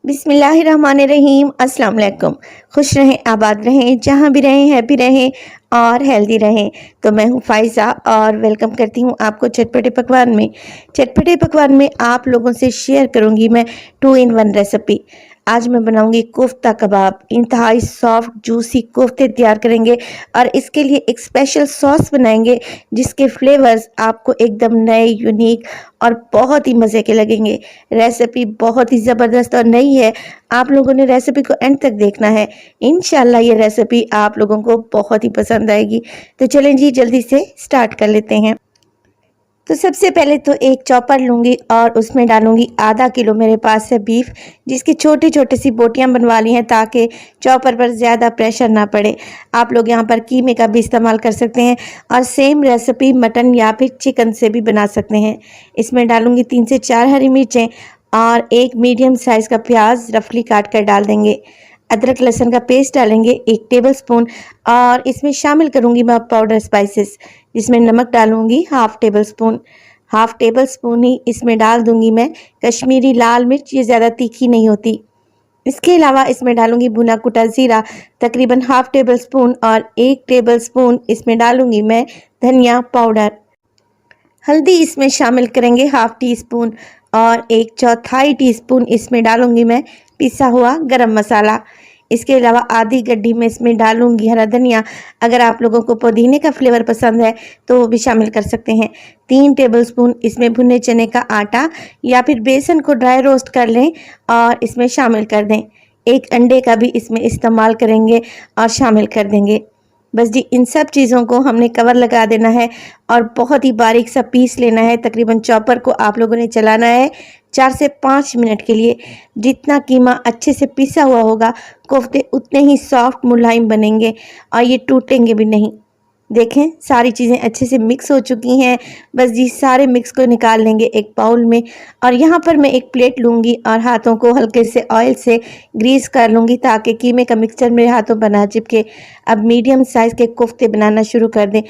बिस्मिल्लाहिर्रहमानिर्रहीम। अस्सलाम वालेकुम। खुश रहें, आबाद रहें, जहाँ भी रहें हैप्पी रहें और हेल्दी रहें। तो मैं हूँ फ़ाइज़ा और वेलकम करती हूँ आपको चटपटे पकवान में। चटपटे पकवान में आप लोगों से शेयर करूँगी मैं 2 इन 1 रेसिपी। आज मैं बनाऊँगी कोफ्ता कबाब। इंतहाई सॉफ्ट जूसी कोफ्ते तैयार करेंगे और इसके लिए एक स्पेशल सॉस बनाएंगे जिसके फ्लेवर्स आपको एकदम नए, यूनिक और बहुत ही मज़े के लगेंगे। रेसिपी बहुत ही ज़बरदस्त और नई है। आप लोगों ने रेसिपी को एंड तक देखना है। इंशाल्लाह ये रेसिपी आप लोगों को बहुत ही पसंद आएगी। तो चलें जी, जल्दी से स्टार्ट कर लेते हैं। तो सबसे पहले तो एक चॉपर लूँगी और उसमें डालूँगी आधा किलो मेरे पास है बीफ, जिसकी छोटी छोटी सी बोटियाँ बनवा ली हैं ताकि चॉपर पर ज़्यादा प्रेशर ना पड़े। आप लोग यहाँ पर कीमे का भी इस्तेमाल कर सकते हैं और सेम रेसिपी मटन या फिर चिकन से भी बना सकते हैं। इसमें डालूँगी 3 से 4 हरी मिर्चें और एक मीडियम साइज़ का प्याज रफली काट कर डाल देंगे। अदरक लहसुन का पेस्ट डालेंगे 1 टेबलस्पून और इसमें शामिल करूँगी मैं पाउडर स्पाइसेस, जिसमें नमक डालूँगी हाफ टेबल स्पून ही इसमें डाल दूँगी मैं कश्मीरी लाल मिर्च, ये ज़्यादा तीखी नहीं होती। इसके अलावा इसमें डालूँगी भुना कुटा ज़ीरा तकरीबन हाफ टेबल स्पून और 1 टेबल स्पून इसमें डालूँगी मैं धनिया पाउडर। हल्दी इसमें शामिल करेंगे हाफ टी स्पून और 1/4 टीस्पून इसमें डालूंगी मैं पिसा हुआ गरम मसाला। इसके अलावा आधी गड्डी में इसमें डालूंगी हरा धनिया। अगर आप लोगों को पुदीने का फ्लेवर पसंद है तो वो भी शामिल कर सकते हैं। 3 टेबलस्पून इसमें भुने चने का आटा या फिर बेसन को ड्राई रोस्ट कर लें और इसमें शामिल कर दें। 1 अंडे का भी इसमें इस्तेमाल करेंगे और शामिल कर देंगे। बस जी, इन सब चीज़ों को हमने कवर लगा देना है और बहुत ही बारीक सा पीस लेना है। तकरीबन चॉपर को आप लोगों ने चलाना है 4 से 5 मिनट के लिए। जितना कीमा अच्छे से पिसा हुआ होगा, कोफ्ते उतने ही सॉफ्ट मुलायम बनेंगे और ये टूटेंगे भी नहीं। देखें, सारी चीज़ें अच्छे से मिक्स हो चुकी हैं। बस जी, सारे मिक्स को निकाल लेंगे एक बाउल में और यहाँ पर मैं एक प्लेट लूँगी और हाथों को हल्के से ऑयल से ग्रीस कर लूँगी ताकि कीमे का मिक्सचर मेरे हाथों पर ना चिपके। अब मीडियम साइज़ के कोफ्ते बनाना शुरू कर दें।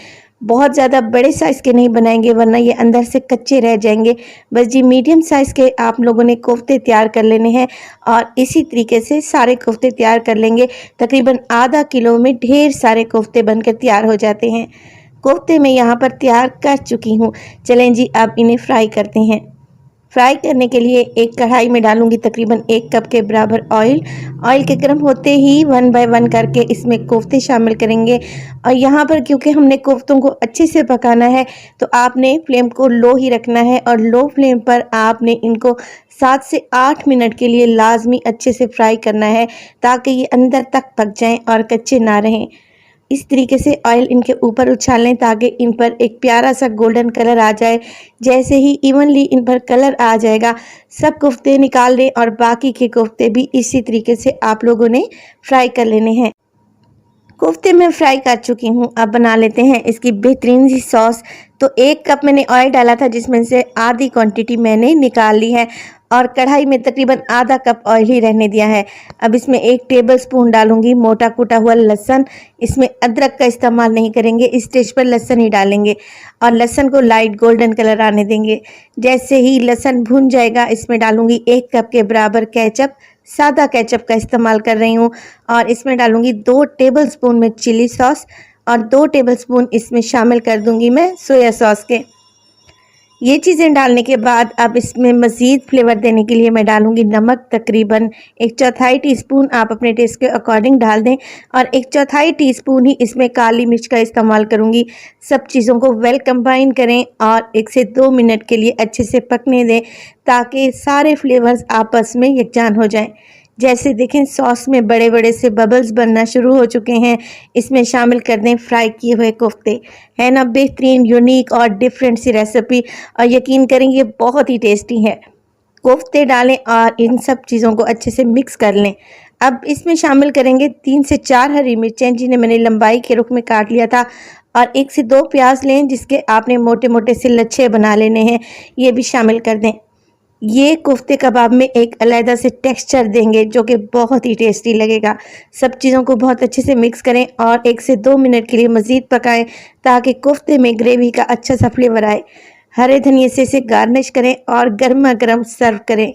बहुत ज़्यादा बड़े साइज़ के नहीं बनाएंगे वरना ये अंदर से कच्चे रह जाएंगे। बस जी, मीडियम साइज़ के आप लोगों ने कोफ्ते तैयार कर लेने हैं और इसी तरीके से सारे कोफ्ते तैयार कर लेंगे। तकरीबन आधा किलो में ढेर सारे कोफ्ते बनकर तैयार हो जाते हैं। कोफ्ते मैं यहाँ पर तैयार कर चुकी हूँ। चलें जी, अब इन्हें फ्राई करते हैं। फ्राई करने के लिए एक कढ़ाई में डालूंगी तकरीबन 1 कप के बराबर ऑयल। ऑयल के गर्म होते ही 1 बाय 1 करके इसमें कोफ्ते शामिल करेंगे और यहाँ पर क्योंकि हमने कोफ्तों को अच्छे से पकाना है तो आपने फ्लेम को लो ही रखना है और लो फ्लेम पर आपने इनको 7 से 8 मिनट के लिए लाजमी अच्छे से फ्राई करना है ताकि ये अंदर तक पक जाएं और कच्चे ना रहें। इस तरीके से ऑयल इनके ऊपर उछाल लें ताकि इन पर एक प्यारा सा गोल्डन कलर आ जाए। जैसे ही इवनली इन पर कलर आ जाएगा, सब कोफ्ते निकाल लें और बाकी के कोफ्ते भी इसी तरीके से आप लोगों ने फ्राई कर लेने हैं। कोफ्ते में फ्राई कर चुकी हूँ। अब बना लेते हैं इसकी बेहतरीन सी सॉस। तो 1 कप मैंने ऑयल डाला था जिसमें से आधी क्वांटिटी मैंने निकाल ली है और कढ़ाई में तकरीबन आधा कप ऑयल ही रहने दिया है। अब इसमें 1 टेबलस्पून डालूंगी मोटा कूटा हुआ लहसुन। इसमें अदरक का इस्तेमाल नहीं करेंगे, इस स्टेज पर लहसुन ही डालेंगे और लहसुन को लाइट गोल्डन कलर आने देंगे। जैसे ही लहसुन भुन जाएगा, इसमें डालूंगी 1 कप के बराबर केचप। सादा केचप का इस्तेमाल कर रही हूँ और इसमें डालूंगी 2 टेबलस्पून में चिली सॉस और 2 टेबलस्पून इसमें शामिल कर दूंगी मैं सोया सॉस के। ये चीज़ें डालने के बाद अब इसमें मज़ीद फ्लेवर देने के लिए मैं डालूंगी नमक तकरीबन 1/4 टीस्पून। आप अपने टेस्ट के अकॉर्डिंग डाल दें और 1/4 टीस्पून ही इसमें काली मिर्च का इस्तेमाल करूंगी। सब चीज़ों को वेल कंबाइन करें और 1 से 2 मिनट के लिए अच्छे से पकने दें ताकि सारे फ्लेवर्स आपस में यकजान हो जाएं। जैसे देखें, सॉस में बड़े बड़े से बबल्स बनना शुरू हो चुके हैं। इसमें शामिल कर दें फ्राई किए हुए कोफ्ते। है ना बेहतरीन, यूनिक और डिफरेंट सी रेसिपी और यकीन करें ये बहुत ही टेस्टी है। कोफ्ते डालें और इन सब चीज़ों को अच्छे से मिक्स कर लें। अब इसमें शामिल करेंगे 3 से 4 हरी मिर्चें जिन्हें मैंने लंबाई के रुख में काट लिया था और 1 से 2 प्याज लें जिसके आपने मोटे मोटे से लच्छे बना लेने हैं, ये भी शामिल कर दें। ये कोफ्ते कबाब में एक अलग से टेक्सचर देंगे जो कि बहुत ही टेस्टी लगेगा। सब चीज़ों को बहुत अच्छे से मिक्स करें और 1 से 2 मिनट के लिए मज़ीद पकाएं ताकि कोफ्ते में ग्रेवी का अच्छा सा फ्लेवर आए। हरे धनिए से इसे गार्निश करें और गर्मा गर्म सर्व करें।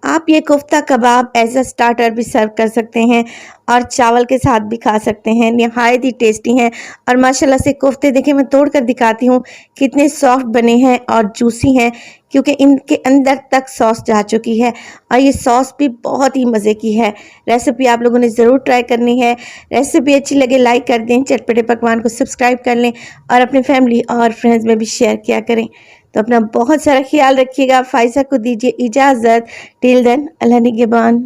आप ये कोफ्ता कबाब एज अ स्टार्टर भी सर्व कर सकते हैं और चावल के साथ भी खा सकते हैं। नहायत ही टेस्टी हैं और माशाल्लाह से कोफ्ते देखिए मैं तोड़ कर दिखाती हूँ कितने सॉफ्ट बने हैं और जूसी हैं, क्योंकि इनके अंदर तक सॉस जा चुकी है और ये सॉस भी बहुत ही मज़े की है। रेसिपी आप लोगों ने ज़रूर ट्राई करनी है। रेसिपी अच्छी लगे लाइक कर दें, चटपटे पकवान को सब्सक्राइब कर लें और अपने फैमिली और फ्रेंड्स में भी शेयर किया करें। तो अपना बहुत सारा ख्याल रखिएगा। फ़ाइज़ा को दीजिए इजाज़त। टिल देन अल्लाह निगहबान।